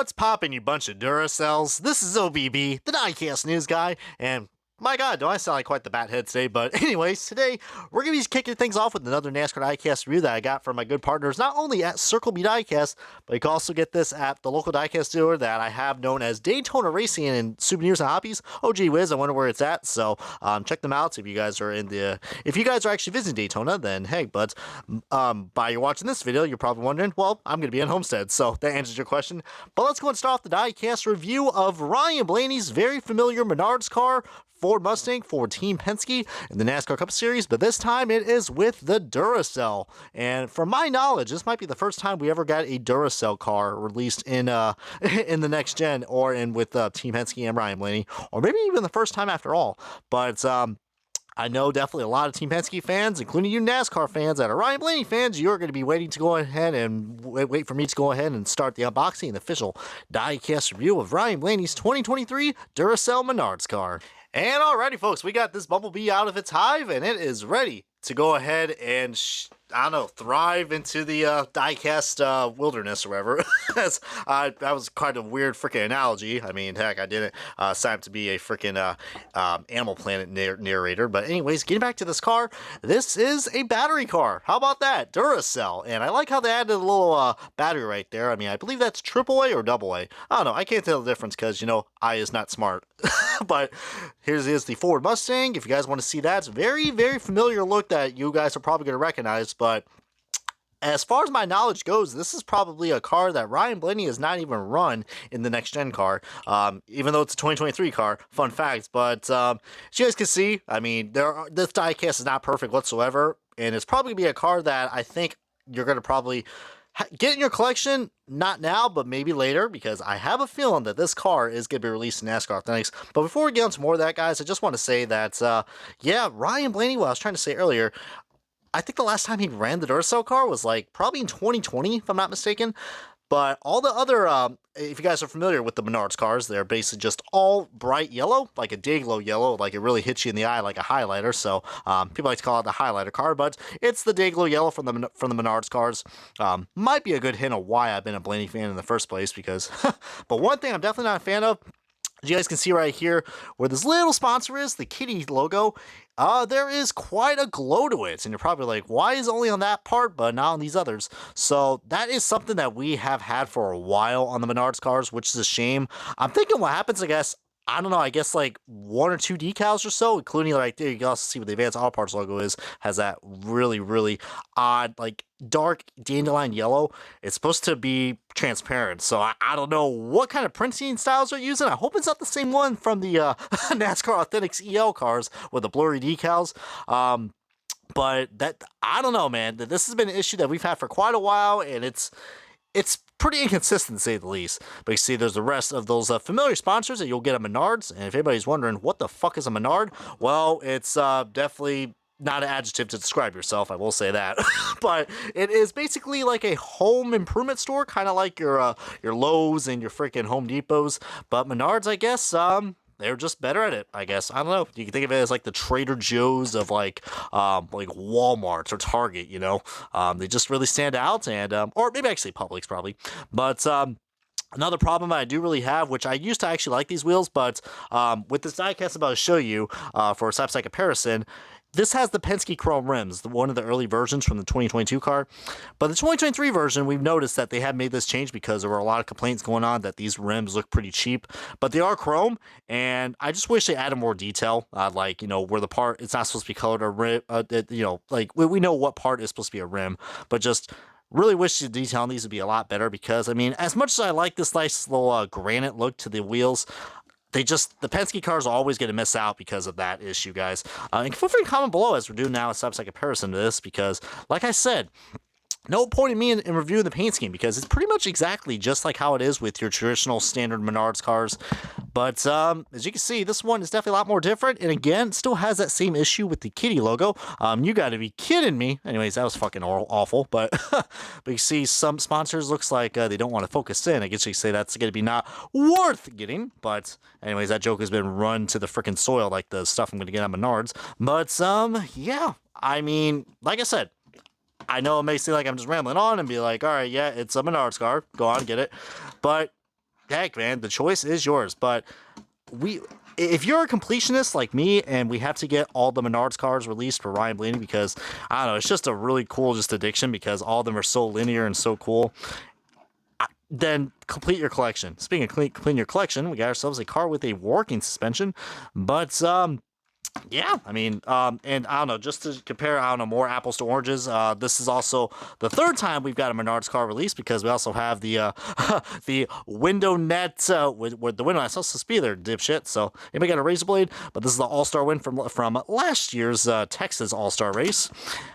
What's poppin', you bunch of Duracells? This is OBB, the Diecast News Guy, and my god, do I sound like quite the bathead today, but anyways, today we're going to be kicking things off with another NASCAR Diecast review that I got from my good partners, not only at Circle B Diecast, but you can also get this at the local diecast dealer that I have known as Daytona Racing and Souvenirs and Hobbies. Oh gee whiz, I wonder where it's at, so check them out if you guys are if you guys are actually visiting Daytona, then hey, but by you watching this video, you're probably wondering, well, I'm going to be in Homestead, so that answers your question. But let's go and start off the Diecast review of Ryan Blaney's very familiar Menards car, Ford Mustang for Team Penske in the NASCAR Cup Series, but this time it is with the Duracell. And from my knowledge, this might be the first time we ever got a Duracell car released in in the next gen or in with Team Penske and Ryan Blaney, or maybe even the first time after all. But I know definitely a lot of Team Penske fans, including you NASCAR fans that are Ryan Blaney fans, you're going to be waiting to go ahead and wait for me to go ahead and start the unboxing and official Diecast review of Ryan Blaney's 2023 Duracell Menards car. And alrighty, folks, we got this bumblebee out of its hive, and it is ready to go ahead and, thrive into the diecast wilderness or whatever. That was quite a weird freaking analogy. I mean, heck, I didn't sign up to be a freaking Animal Planet narrator. But anyways, getting back to this car, this is a battery car. How about that? Duracell. And I like how they added a little battery right there. I mean, I believe that's AAA or AA. I don't know. I can't tell the difference because, I is not smart. But here's the Ford Mustang. If you guys want to see that, it's very, very familiar look that you guys are probably going to recognize. But as far as my knowledge goes, this is probably a car that Ryan Blaney has not even run in the next gen car, even though it's a 2023 car. Fun fact. But as you guys can see, I mean, this diecast is not perfect whatsoever, and it's probably going to be a car that I think you're going to probably get in your collection, not now, but maybe later, because I have a feeling that this car is going to be released in NASCAR Authentics. But before we get into more of that, guys, I just want to say that, Ryan Blaney, what I was trying to say earlier, I think the last time he ran the Duracell car was probably in 2020, if I'm not mistaken. But all the other, if you guys are familiar with the Menards cars, they're basically just all bright yellow, like a day-glow yellow, like it really hits you in the eye like a highlighter. So people like to call it the highlighter car, but it's the day-glow yellow from the Menards cars. Might be a good hint of why I've been a Blaney fan in the first place, because, but one thing I'm definitely not a fan of, as you guys can see right here, where this little sponsor is, the kitty logo, there is quite a glow to it. And you're probably like, why is it only on that part, but not on these others? So that is something that we have had for a while on the Menards cars, which is a shame. I'm thinking what happens, I guess, I don't know, I guess one or two decals or so, including right there, you can also see what the Advanced Auto Parts logo is, has that really, really odd, dark dandelion yellow. It's supposed to be transparent, so I don't know what kind of printing styles they're using. I hope it's not the same one from the NASCAR Authentics EL cars with the blurry decals. But that, I don't know, man. This has been an issue that we've had for quite a while, and it's pretty inconsistent, to say the least. But you see, there's the rest of those familiar sponsors that you'll get at Menards. And if anybody's wondering, what the fuck is a Menard? Well, it's definitely not an adjective to describe yourself, I will say that. But it is basically like a home improvement store, kind of like your Lowe's and your freaking Home Depots. But Menards, I guess, they're just better at it, I guess. I don't know. You can think of it as like the Trader Joe's of like Walmart or Target, They just really stand out, and or maybe actually Publix probably. But another problem I do really have, which I used to actually like these wheels, but with this diecast I'm about to show you for a side-by-side comparison, this has the Penske chrome rims, one of the early versions from the 2022 car. But the 2023 version, we've noticed that they have made this change because there were a lot of complaints going on that these rims look pretty cheap. But they are chrome, and I just wish they added more detail, where the part, it's not supposed to be colored a rim, we know what part is supposed to be a rim, but just really wish the detail on these would be a lot better, because, I mean, as much as I like this nice little granite look to the wheels, the Penske cars are always going to miss out because of that issue, guys. And feel free to comment below, as we're doing now a side-by-side comparison to this, because, like I said, no point in me in reviewing the paint scheme, because it's pretty much exactly just like how it is with your traditional standard Menards cars. But as you can see, this one is definitely a lot more different. And again, still has that same issue with the kitty logo. You got to be kidding me. Anyways, that was fucking awful. But but you see, some sponsors looks like they don't want to focus in. I guess you could say that's going to be not worth getting. But anyways, that joke has been run to the freaking soil, like the stuff I'm going to get at Menards. But yeah, I mean, like I said, I know it may seem like I'm just rambling on and be like, all right, yeah, it's a Menards car. Go on, get it. But heck, man, the choice is yours. But if you're a completionist like me, and we have to get all the Menards cars released for Ryan Blaney because I don't know, it's just a really cool just addiction because all of them are so linear and so cool. Then complete your collection. Speaking of clean your collection, we got ourselves a car with a working suspension, but yeah, I mean, and I don't know, just to compare, I don't know, more apples to oranges, this is also the third time we've got a Menards car released because we also have the the window net, with the window net's also speed there, dipshit, so anybody got a razor blade, but this is the all-star win from last year's Texas all-star race,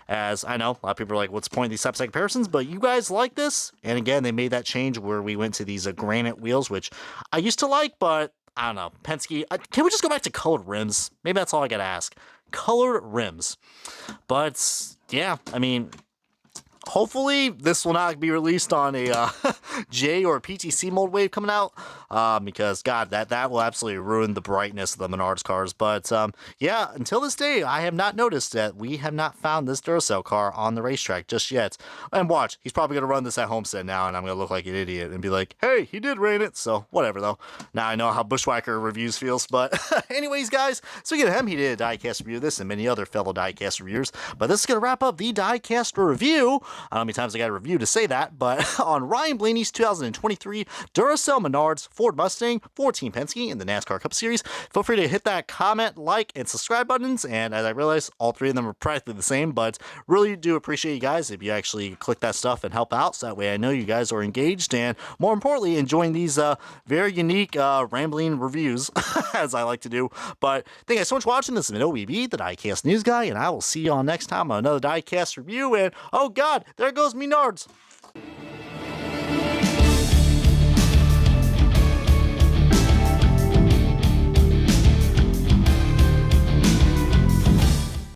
as I know, a lot of people are like, what's the point of these types of comparisons, but you guys like this, and again, they made that change where we went to these granite wheels, which I used to like, but I don't know. Penske, can we just go back to colored rims? Maybe that's all I gotta ask. Colored rims. But, yeah, I mean, hopefully this will not be released on a J or PTC mold wave coming out, because God, that will absolutely ruin the brightness of the Menards cars. But yeah, until this day, I have not noticed that we have not found this Duracell car on the racetrack just yet. And watch, he's probably gonna run this at Homestead now, and I'm gonna look like an idiot and be like, "Hey, he did rain it." So whatever though. Now I know how Bushwhacker reviews feels. But anyways, guys, speaking of him, he did a diecast review of this and many other fellow diecast reviewers. But this is gonna wrap up the diecast review. I don't know how many times I got a review to say that, but on Ryan Blaney's 2023 Duracell Menards Ford Mustang for Team Penske in the NASCAR Cup Series. Feel free to hit that comment, like, and subscribe buttons, and as I realize, all three of them are practically the same, but really do appreciate you guys if you actually click that stuff and help out, so that way I know you guys are engaged, and more importantly, enjoying these very unique rambling reviews, as I like to do. But thank you guys so much for watching. This has been OBB, the Diecast News Guy, and I will see you all next time on another Diecast review, and oh god, there goes Menards.